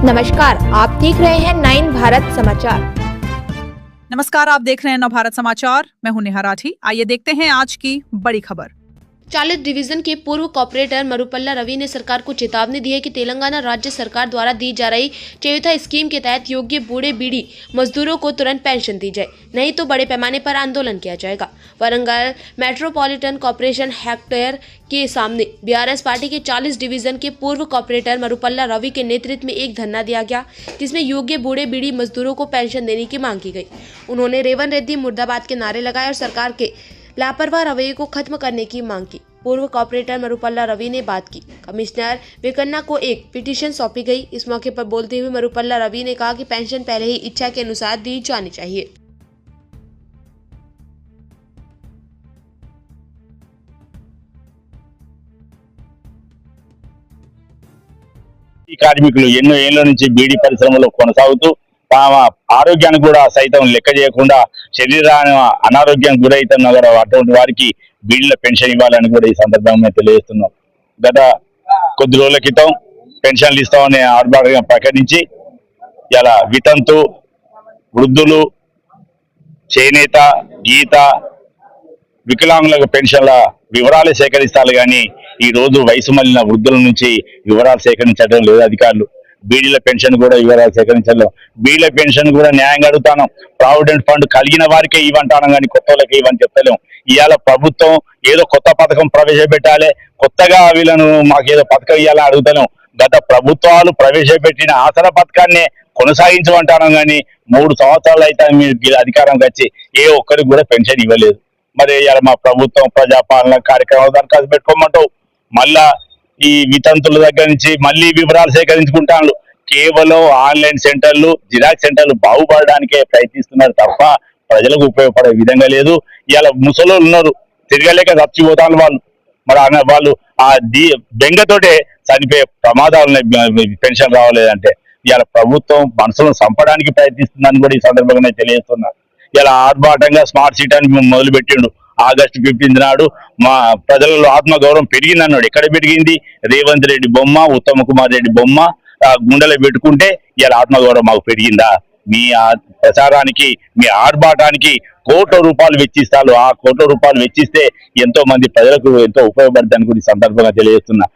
नमस्कार, आप देख रहे हैं 9 भारत समाचार। नमस्कार, आप देख रहे हैं नवभारत समाचार। मैं हूं नेहा राठी। आइए देखते हैं आज की बड़ी खबर। 40 डिवीजन के पूर्व कॉर्पोरेटर मरुपल्ला रवि ने सरकार को चेतावनी दी है कि तेलंगाना राज्य सरकार द्वारा दी जा रही चेयुता स्कीम के तहत योग्य बूढ़े बीड़ी मजदूरों को तुरंत पेंशन दी जाए, नहीं तो बड़े पैमाने पर आंदोलन किया जाएगा। वरंगल मेट्रोपॉलिटन कॉर्पोरेशन हेक्टेयर के सामने बीआरएस पार्टी के 40 डिवीजन के पूर्व कॉर्पोरेटर मरुपल्ला रवि के नेतृत्व में एक धरना दिया गया, जिसमें योग्य बूढ़े बीड़ी मजदूरों को पेंशन देने की मांग की गई। उन्होंने रेवन रेड्डी मुर्दाबाद के नारे लगाए और सरकार के लापरवाह रवैये को खत्म करने की मांग की। पूर्व कॉर्पोरेटर मरुपल्ला रवि ने बात की। कमिश्नर वेंकन्ना को एक पिटीशन सौंपी गई। इस मौके पर बोलते हुए मरुपल्ला रवि ने कहा कि पेंशन पहले ही इच्छा के अनुसार दी जानी चाहिए। ఈ కార్మికులు ఎన్నో ఏళ్ల నుంచి బీడీ పరిశ్రమలో కొనసాగుతూ తమ ఆరోగ్యాన్ని కూడా సైతం లెక్క చేయకుండా శరీరాన్ని అనారోగ్యానికి గురైతున్నా కూడా అటువంటి వారికి బీడీల పెన్షన్ ఇవ్వాలని కూడా ఈ సందర్భంగా తెలియజేస్తున్నాం. గత కొద్ది రోజుల క్రితం పెన్షన్లు ఇస్తామని ఆర్భాటంగా ప్రకటించి ఇలా వితంతు, వృద్ధులు, చేనేత, గీత, వికలాంగులకు పెన్షన్ల వివరాలు సేకరిస్తారు కానీ ఈ రోజు వయసు మళ్ళిన వృద్ధుల నుంచి వివరాలు సేకరించడం లేదు అధికారులు. బీడీల పెన్షన్ కూడా వివరాలు సేకరించడం. బీడీల పెన్షన్ కూడా న్యాయంగా అడుగుతాను. ప్రావిడెంట్ ఫండ్ కలిగిన వారికే ఇవ్వంటాను కానీ కొత్త వాళ్ళకి ఇవ్వని చెప్తలేము. ఇవాళ ప్రభుత్వం ఏదో కొత్త పథకం ప్రవేశపెట్టాలి, కొత్తగా వీళ్ళను మాకేదో పథకం ఇవ్వాలని అడుగుతలేము. గత ప్రభుత్వాలు ప్రవేశపెట్టిన ఆసరా పథకాన్ని కొనసాగించమంటాను కానీ 3 సంవత్సరాలు అయితే మీరు అధికారంకి వచ్చి ఏ ఒక్కరికి కూడా పెన్షన్ ఇవ్వలేదు. మరి ఇలా మా ప్రభుత్వం ప్రజాపాలన కార్యక్రమాలు దరఖాస్తు పెట్టుకోమంటావు. మళ్ళా ఈ వితంతుల దగ్గర నుంచి మళ్ళీ వివరాలు సేకరించుకుంటాను. కేవలం ఆన్లైన్ సెంటర్లు, జిరాక్స్ సెంటర్లు బాగుపడడానికే ప్రయత్నిస్తున్నారు తప్ప ప్రజలకు ఉపయోగపడే విధంగా లేదు. ఇలా ముసలోళ్ళు ఉన్నారు, తిరగలేక చచ్చిపోతాను వాళ్ళు. మరి వాళ్ళు ఆ బెంగతోటే చనిపోయే ప్రమాదాలు పెన్షన్ రావలేదంటే ఇలా ప్రభుత్వం మనసులను చంపడానికి ప్రయత్నిస్తుందని కూడా ఈ సందర్భంగా తెలియజేస్తున్నారు. ఇలా ఆర్భాటంగా స్మార్ట్ సిటీ అని మొదలు పెట్టిండు. ఆగస్టు 15 నాడు మా ప్రజలలో ఆత్మగౌరవం పెరిగింది అన్నాడు. ఎక్కడ పెరిగింది? రేవంత్ రెడ్డి బొమ్మ, ఉత్తమ్ కుమార్ రెడ్డి బొమ్మ గుండెలో పెట్టుకుంటే ఇలా ఆత్మగౌరవం మాకు పెరిగిందా? మీ ప్రచారానికి, మీ ఆర్భాటానికి కోట్ల రూపాయలు వెచ్చిస్తారు. ఆ కోట్ల రూపాయలు వెచ్చిస్తే ఎంతో మంది ప్రజలకు ఎంతో ఉపయోగపడుతుందని కూడా ఈ సందర్భంగా తెలియజేస్తున్నా.